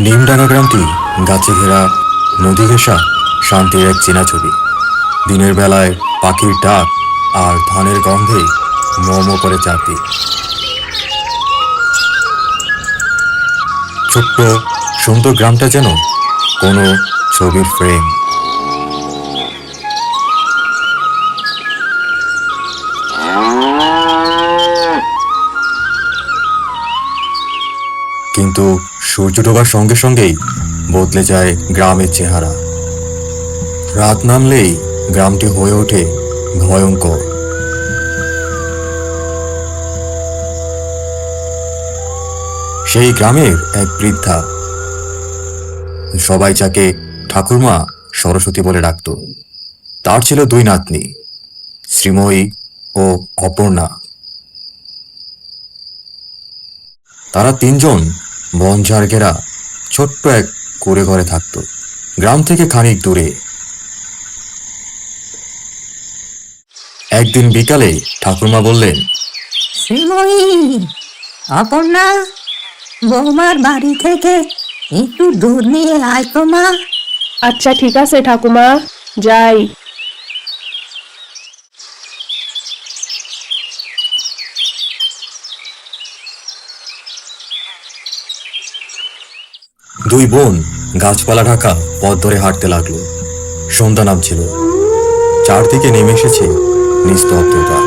নিমডাঙ্গা গ্রামটি গাছে ঘেরা, নদী ঘেঁষা শান্তির এক চেনা ছবি। দিনের বেলায় পাখির ডাক আর ধানের গন্ধে মোমো করে চারদিক। ছোট্ট সুন্দর গ্রামটা যেন কোনো ছবির ফ্রেম। কিন্তু সূর্য ডোবার সঙ্গে সঙ্গেই বদলে যায় গ্রামের চেহারা। রাত নামলেই গ্রামটি হয়ে ওঠে ভয়ঙ্কর। সেই গ্রামের এক বৃদ্ধা, সবাই যাকে ঠাকুরমা সরস্বতী বলে ডাকত। তার ছিল দুই নাতনি, শ্রীময়ী ও অপর্ণা। তারা তিনজন বনঝাড় ঘেরা ছোট্ট এক কুঁড়ে ঘরে থাকত, গ্রাম থেকে খানিক দূরে। একদিন বিকালে ঠাকুরমা বললেন, শ্রীময়ী, অপর্ণা, বৌমার বাড়ি থেকে একটু দুধ নিয়ে আয় তো মা। আচ্ছা ঠিক আছে ঠাকুমা, যাই। দুই বোন গাছপালা ঢাকা পথ ধরে হাঁটতে লাগলো। সন্ধ্যা নামছিল, চারদিকে নেমে এসেছে নিস্তব্ধতা।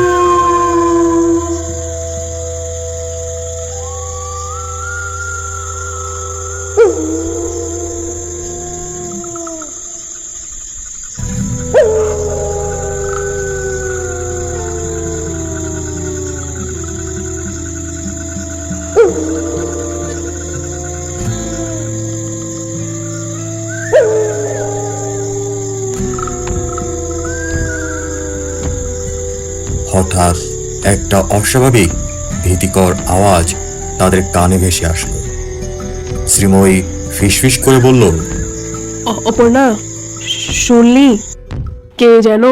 হঠাৎ একটা অস্বাভাবিক ভীতিকর আওয়াজ তাদের কানে ভেসে আসলো। শ্রীময়ী ফিসফিস করে বলল, অপর্ণা, শুনলি? কে যেন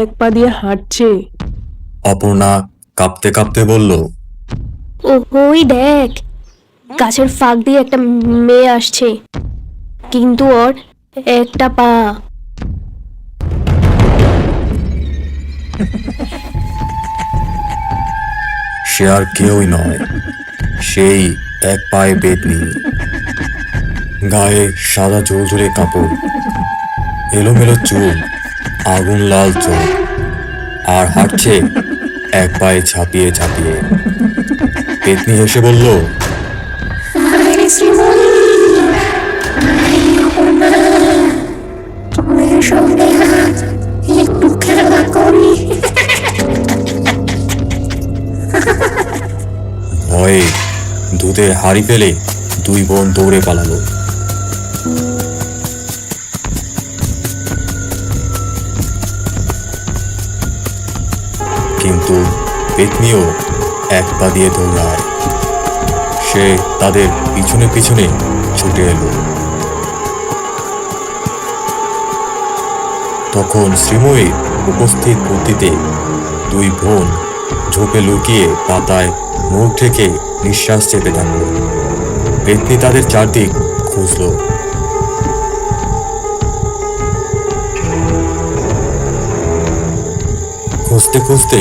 এক পা দিয়ে হাঁটছে। অপর্ণা কাঁপতে কাঁপতে বলল, ওই দেখ, গাছের ফাঁক দিয়ে একটা মেয়ে আসছে, কিন্তু ওর একটা পা। সে আর কেউই নয়, সেই এক পায়ে পেতনি। গায়ে সাদা ঝুলঝুলে কাপড়, এলোমেলো চুল, আগুন লাল চোখ, আর হাঁটছে এক পায়ে ঝাঁপিয়ে ঝাঁপিয়ে। পেতনি হেসে বলল, ভয়ে দুধের হাড়ি ফেলে দুই বোন দৌড়ে পালালো। কিন্তু পেতনিও এক পা দিয়ে দৌড়ায়। সে তাদের পিছনে পিছনে ছুটে এলো। তখন শ্রীময়ীর উপস্থিত বুদ্ধিতে দুই বোন ঝোপে লুকিয়ে পাতায় মুখ ঢেকে নিঃশ্বাস চেপে থাকল। পেতনি তাদের চারদিক খুঁজল। খুঁজতে খুঁজতে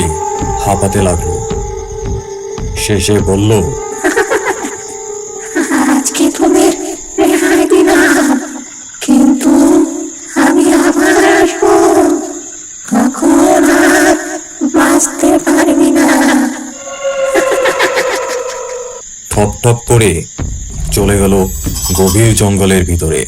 হাঁপাতে লাগলো। শেষে বলল, আজকে তোদের রেহাই দিলাম, কিন্তু আমি আবার আসবো, তখন আর বাঁচতে পারবি না। ঠপ ঠপ করে চলে গেল গভীর জঙ্গলের ভিতরে।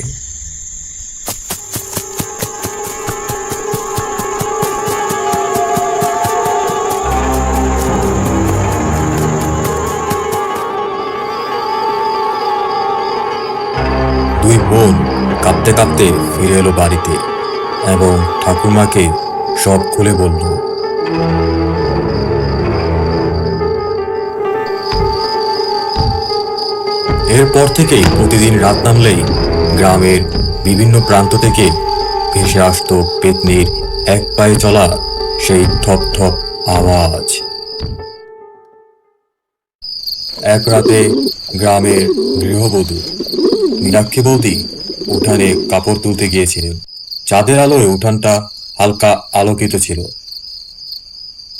দুই বোন কাঁপতে কাঁপতে ফিরে এলো বাড়িতে এবং ঠাকুরমাকে সব খুলে বলল। এরপর থেকেই প্রতিদিন রাত নামলেই গ্রামের বিভিন্ন প্রান্ত থেকে ভেসে আসতো পেতনির এক পায়ে চলা সেই ঠপ ঠপ আওয়াজ। এক রাতে গ্রামের গৃহবধূ মীনাক্ষী বৌদি উঠানে কাপড় তুলতে গিয়েছিলেন। চাঁদের আলোয় উঠানটা হালকা আলোকিত ছিল।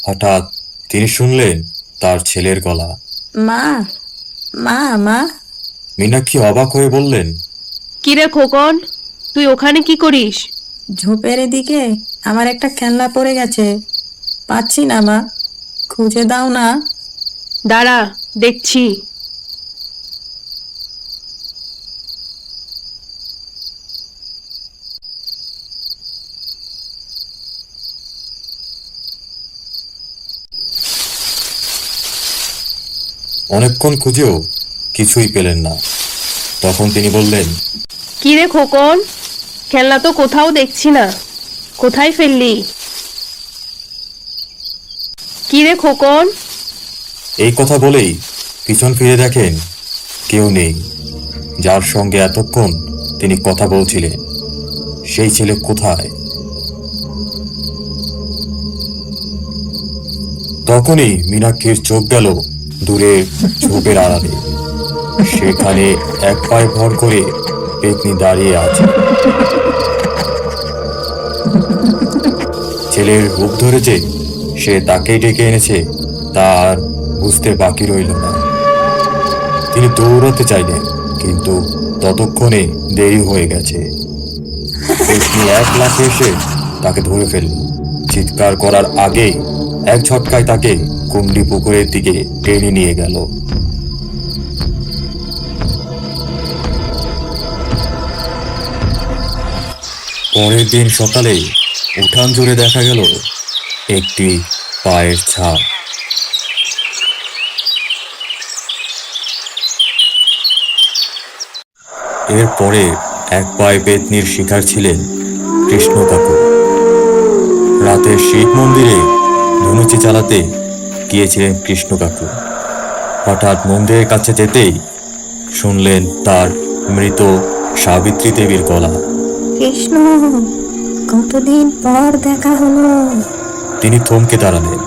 হঠাৎ তিনি শুনলেন তার ছেলের গলা। মা, মা, মা। মীনাক্ষী অবাক হয়ে বললেন, কিরে খোকন, তুই ওখানে কি করিস? ঝোপের এদিকে আমার একটা খেলনা পড়ে গেছে, পাচ্ছি না মা, খুঁজে দাও না। দাঁড়া, দেখছি। অনেকক্ষণ খুঁজেও কিছুই পেলেন না। তখন তিনি বললেন, কিরে খোকন, খেলনা তো কোথাও দেখছি না, কোথায় ফেললি? কিরে খোকন? এই কথা বলেই পিছন ফিরে দেখেন কেউ নেই। যার সঙ্গে এতক্ষণ তিনি কথা বলছিলেন, সেই ছেলে কোথায়? তখনই মীনাক্ষীর চোখ গেল দূরে ঝোপের আড়ালে। সেখানে এক পায়ে ভর করে পেতনি দাঁড়িয়ে আছে। ছেলের রূপ ধরে যে সে তাকেই ডেকে এনেছে তা আর বুঝতে বাকি রইল না। তিনি দৌড়াতে চাইলেন, কিন্তু ততক্ষণে দেরি হয়ে গেছে। পেতনি এক লাফে এসে তাকে ধরে ফেলল। চিৎকার করার আগেই এক ঝটকায় তাকে কুণ্ডি পুকুরের দিকে টেনে নিয়ে গেল। পরের দিন সকালে উঠান জুড়ে দেখা গেল একটি পায়ের ছাপ। এরপরে এক পায়ে পেতনির শিকার ছিলেন কৃষ্ণ কাকু। রাতে শিব মন্দিরে ধনুচি চালাতে গিয়েছিলেন কৃষ্ণ কাকু। হঠাৎ মন্দিরের কাছে যেতেই শুনলেন তার মৃত সাবিত্রী দেবীর গলা। কৃষ্ণ, কতদিন পর দেখা হলো। তিনি থমকে দাঁড়ালেন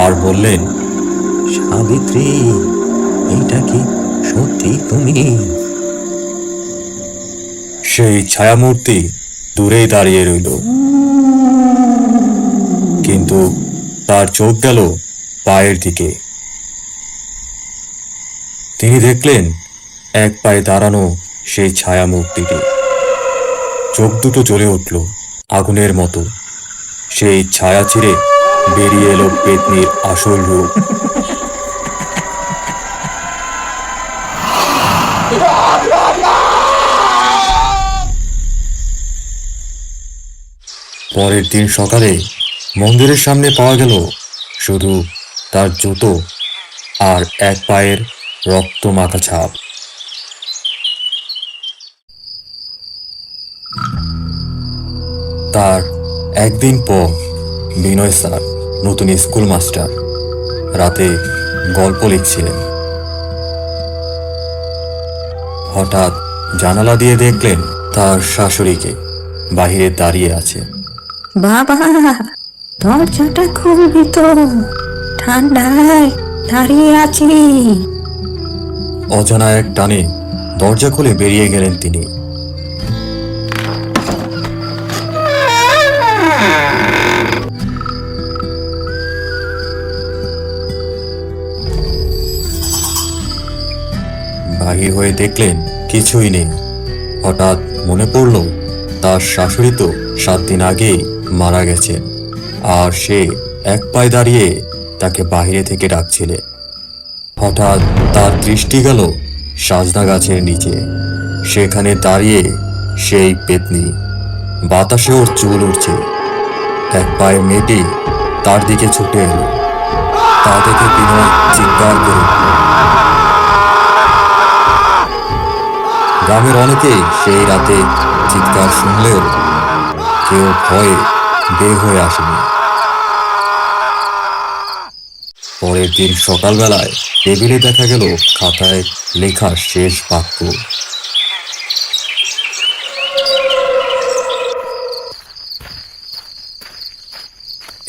আর বললেন, সাবিত্রী, এইটা কি সত্যি তুমি? সেই ছায়ামূর্তি দূরেই দাঁড়িয়ে রইল, কিন্তু তার চোখ গেল পায়ের দিকে। তিনি দেখলেন এক পায়ে দাঁড়ানো সেই ছায়ামূর্তিটি। চোখ দুটো জ্বলে উঠল আগুনের মতো। সেই ছায়া ছিঁড়ে বেরিয়ে এলো পেতনির আসল রূপ। পরের দিন সকালে মন্দিরের সামনে পাওয়া গেল শুধু তার জুতো আর এক পায়ের রক্ত মাখা ছাপ। তার একদিন পর বিনয় স্যার, নতুন স্কুল মাস্টার, রাতে গল্প লিখছিলেন। হঠাৎ জানালা দিয়ে দেখলেন তার শাশুড়িকে বাহিরে দাঁড়িয়ে আছে। বাবা, দরজাটা খুলবি তো, ঠান্ডায় দাঁড়িয়ে আছি। অজানা এক টানে দরজা খুলে বেরিয়ে গেলেন তিনি। বাহির হয়ে দেখলেন কিছুই নেই। হঠাৎ মনে পড়ল তার শাশুড়ি তো 7 দিন আগেই মারা গেছেন, আর সে এক পায়ে দাঁড়িয়ে তাকে বাহিরে থেকে ডাকছিলে। হঠাৎ তার দৃষ্টি গেল সাজনা গাছের নিচে। সেখানে দাঁড়িয়ে সেই পেতনি। বাতাসে ওর চুল উঠছে। এক পায়ে মেয়েটি তার দিকে ছুটে এলো। তা দেখে বিনয় চিৎকার করে উঠল। গ্রামের অনেকেই সেই রাতে চিৎকার শুনলেও কেউ ভয়ে বের হয়ে আসেনি। পরের দিন সকালবেলায় টেবিলে দেখা গেল খাতায় লেখা শেষ বাক্য।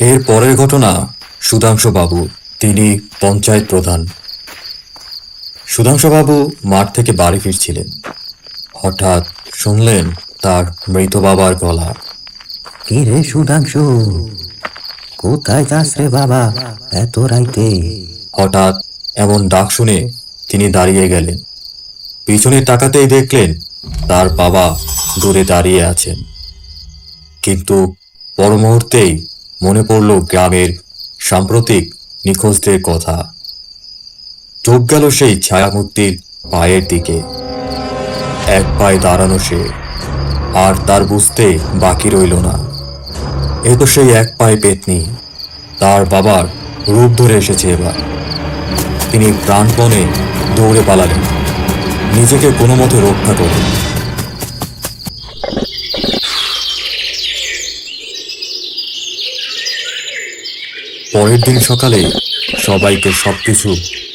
এর পরের ঘটনা সুধাংশু বাবু, তিনি পঞ্চায়েত প্রধান। সুধাংশুবাবু মাঠ থেকে বাড়ি ফিরছিলেন। হঠাৎ শুনলেন তার মৃত বাবার গলা। কি রে সুধাংশু, কোথায় যাস রে বাবা এত রাইতে? হঠাৎ এমন ডাক শুনে তিনি দাঁড়িয়ে গেলেন। পিছনে তাকাতেই দেখলেন তার বাবা দূরে দাঁড়িয়ে আছেন। কিন্তু পর মুহূর্তেই মনে পড়ল গ্রামের সাম্প্রতিক নিখোঁজদের কথা। চোখ গেল সেই ছায়ামূর্তির পায়ের দিকে। এক পায়ে দাঁড়ানো সে, আর তার বুঝতে বাকি রইল না এ তো সেই এক পায়ে পেতনি। তার বাবার রূপ ধরে এসেছে এবার। তিনি প্রাণপণে দৌড়ে পালালেন, নিজেকে কোনো মতে রক্ষা করে। পরের দিন সকালে সবাইকে সবকিছু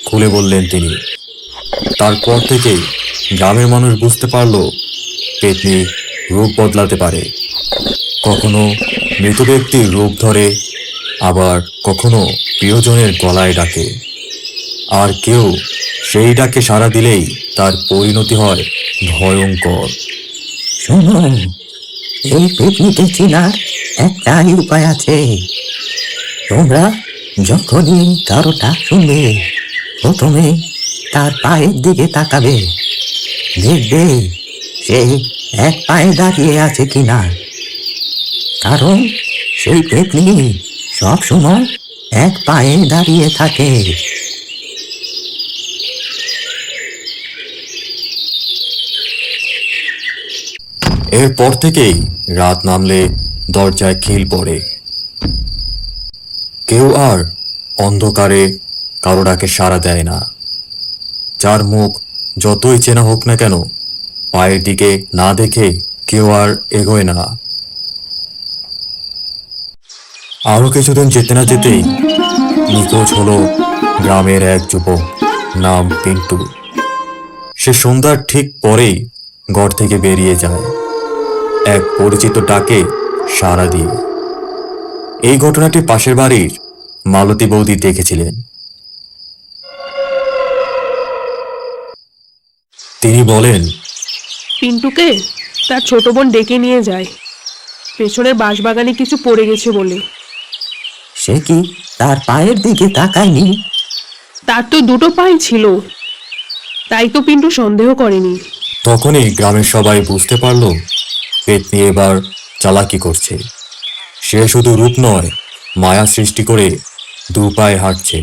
খুলে বললেন তিনি। তারপর থেকেই গ্রামের মানুষ বুঝতে পারল পেতনি রূপ বদলাতে পারে। কখনো মৃত ব্যক্তির রূপ ধরে, আবার কখনো প্রিয়জনের গলায় ডাকে। আর কেউ সেই ডাকে সাড়া দিলেই তার পরিণতি হয় ভয়ঙ্কর। শোনো, এই পেতনিকে চেনার একটাই উপায় আছে। তোমরা যখনই কারো ডাক শুনবে, প্রথমে তার পায়ের দিকে তাকাবে। দেখবে সে এক পায়ে দাঁড়িয়ে আছে কিনা, কারণ সেই পেতনি সব সময় এক পায়ে দাঁড়িয়ে থাকে। এরপর থেকেই রাত নামলে দরজায় খিল পড়ে। কেউ আর অন্ধকারে কারো ডাকে সাড়া দেয় না। যার মুখ যতই চেনা হোক না কেন, পায়ের দিকে না দেখে কেউ আর এগোয় না। আরো কিছুদিন যেতে না যেতেই নিখোঁজ হলো গ্রামের এক যুবক, নাম পিন্টু। সে সন্ধ্যার ঠিক পরেই ঘর থেকে বেরিয়ে যায়, এক পরিচিত ডাকে সাড়া দিয়ে। এই ঘটনাটি পাশের বাড়ির মালতী বৌদি দেখেছিলেন। তিনি বলেন, পিন্টুকে তার ছোট বোন ডেকে নিয়ে যায়, পেছনের বাঁশবাগানে কিছু পড়ে গেছে বলে। সে কি তার পায়ের দিকে তাকায়নি? তার তো দুটো পাই ছিল, তাই তো পিন্টু সন্দেহ করেনি। তখনই গ্রামের সবাই বুঝতে পারল পেতনি এবার চালাকি করছে। সে শুধু রূপ নয়, মায়া সৃষ্টি করে দু পায়ে হাঁটছে,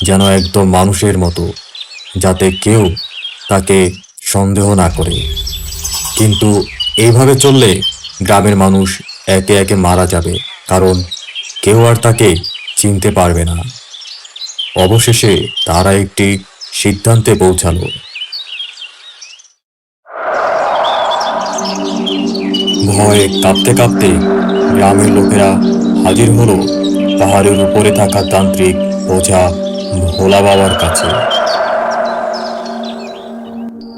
যেন একদম মানুষের মতো, যাতে কেউ তাকে সন্দেহ না করে। কিন্তু এইভাবে চললে গ্রামের মানুষ একে একে মারা যাবে, কারণ কেউ আর তাকে চিনতে পারবে না। অবশেষে তারা একটি সিদ্ধান্তে পৌঁছালো। ভয়ে কাঁপতে কাঁপতে গ্রামের লোকেরা হাজির হলো পাহাড়ের উপরে থাকা তান্ত্রিক ওঝা ভোলা বাবার কাছে।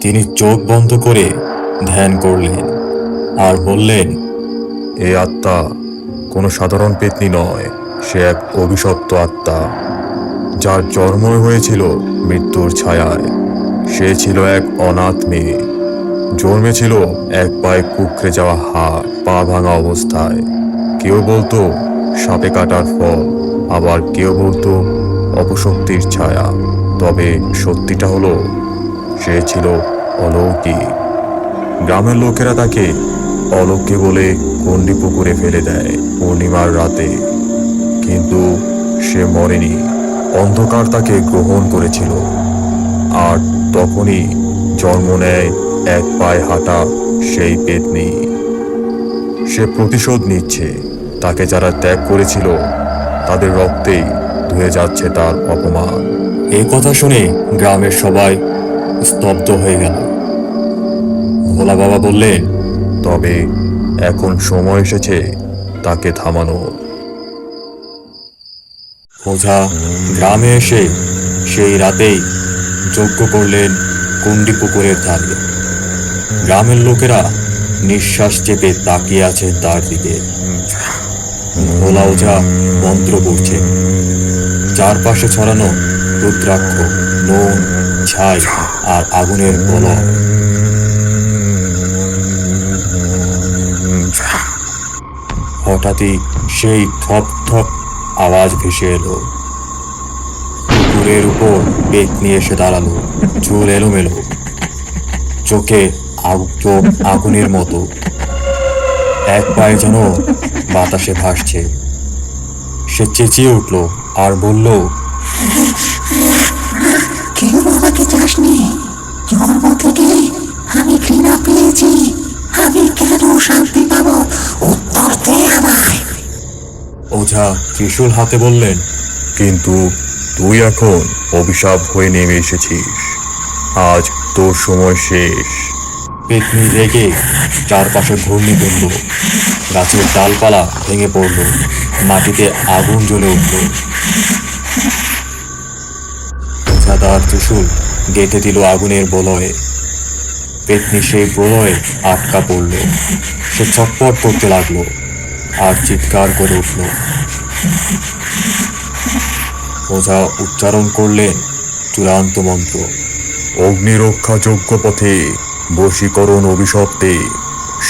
তিনি চোখ বন্ধ করে ধ্যান করলেন আর বললেন, এ আত্মা কোনো সাধারণ পেতনি নয়, সে এক অভিশপ্ত আত্মা, যার জন্ম হয়েছিল মৃত্যুর ছায়ায়। সে ছিল এক অনাথ মেয়ে, জন্মেছিল এক পায়ে কুঁকড়ে যাওয়া হাড়, পা ভাঙা অবস্থায়। কেউ বলতো সাপে কাটার ফল, আবার কেউ বলতো অপশক্তির ছায়া। তবে সত্যিটা হলো সে ছিল অলৌকিক। গ্রামের লোকেরা তাকে অলৌকিক বলে গণ্ডি পুকুরে ফেলে দেয় পূর্ণিমার রাতে। কিন্তু সে মরেনি, অন্ধকার তাকে গ্রহণ করেছিল। আর তখনই জন্ম নেয় এক পায়ে হাঁটা সেই পেতনি। সে প্রতিশোধ নিচ্ছে, তাকে যারা ত্যাগ করেছিল তাদের রক্তেই ধুয়ে যাচ্ছে তার অপমান। এই কথা শুনে গ্রামের সবাই স্তব্ধ হয়ে গেল। ভোলা বাবা বললেন, তবে এখন সময় এসেছে তাকে থামানো। ওঝা গ্রামে এসে সেই রাতেই যজ্ঞ করলেন কুণ্ডি পুকুরের ধারে। গ্রামের লোকেরা নিঃশ্বাস চেপে তাকিয়ে আছে তার দিকে। ভোলা ওঝা মন্ত্র পড়ছে, চারপাশে ছড়ানো রুদ্রাক্ষ, নুন, ছাই ছাই আর আগুনের বলয়। হঠাৎই সেই থপ থপ আওয়াজ ভেসে এলো। পুকুরের উপর পেতনি এসে দাঁড়ালো, চুল এলোমেলো, চোখ আগুনের মতো, এক পায়ে যেন বাতাসে ভাসছে। সে চেঁচিয়ে উঠল আর বলল, কেউ আমাকে চাসনি, তোমার মধ্যে গেলে আমি ঘৃণা পেয়েছি, আমি কেন শান্তি পাবো, উত্তর দে আমায়। ওঝা ত্রিশূল হাতে বললেন, কিন্তু তুই এখন অভিশাপ হয়ে নেমে এসেছিস, আজ তোর সময় শেষ। পেতনি রেগে চারপাশে ঘূর্ণি তুলল, গাছের ডালপালা ভেঙে পড়ল, মাটিতে আগুন জ্বলে উঠল। ওঝা তার ত্রিশূল গেঁথে দিল আগুনের বলয়ে। পেতনি সেই প্রলয়ে আটকা পড়ল। সে ছটপট করতে লাগলো আর চিৎকার করে উঠল। ওঝা উচ্চারণ করলেন চূড়ান্ত মন্ত্র, অগ্নিরক্ষা যোগ্য পথে বশীকরণ অভিশপ্তে,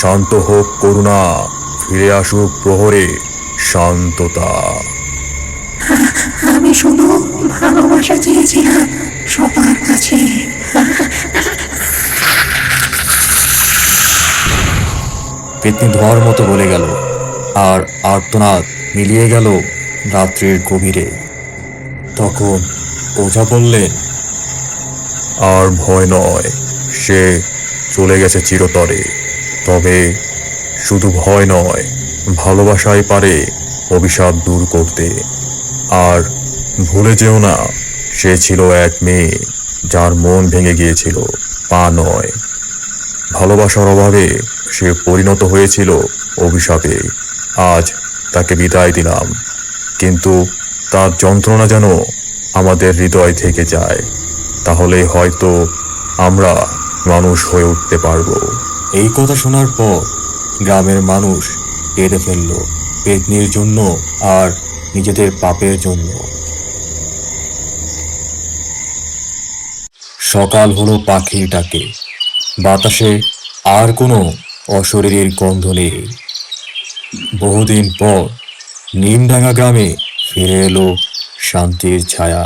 শান্ত হোক করুণা, ফিরে আসুক প্রহরে শান্ততা। আমি শুধু ভালোবাসা চেয়েছিলাম সবার কাছে। পেতনি ধোঁয়ার মতো বলে গেল, আর আর্তনাদ মিলিয়ে গেল রাত্রির গভীরে। তখন ওঝা বললেন, আর ভয় নয়, সে চলে গেছে চিরতরে। তবে শুধু ভয় নয়, ভালোবাসাই পারে অভিশাপ দূর করতে। আর ভুলে যেও না, সে ছিল এক মেয়ে যার মন ভেঙে গিয়েছিল, পা নয়। ভালোবাসার অভাবে সে পরিণত হয়েছিল অভিশাপে। আজ তাকে বিদায় দিলাম, কিন্তু তার যন্ত্রণা যেন আমাদের হৃদয় থেকে যায়, তাহলে হয়তো আমরা মানুষ হয়ে উঠতে পারবো। এই কথা শোনার পর গ্রামের মানুষ কেঁদে ফেলল, পেতনির জন্য আর নিজেদের পাপের জন্য। সকাল হলো পাখির ডাকে, বাতাসে আর কোনো অশরীরীর গন্ধ নেই। বহুদিন পর নিমডাঙ্গা গ্রামে ফিরে এলো শান্তির ছায়া।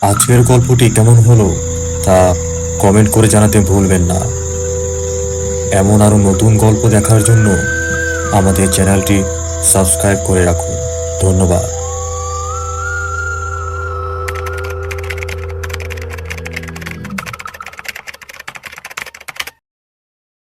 আজকের গল্পটি কেমন হলো তা কমেন্ট করে জানাতে ভুলবেন না। এমন আরো নতুন গল্প দেখার জন্য আমাদের চ্যানেলটি সাবস্ক্রাইব করে রাখুন। ধন্যবাদ।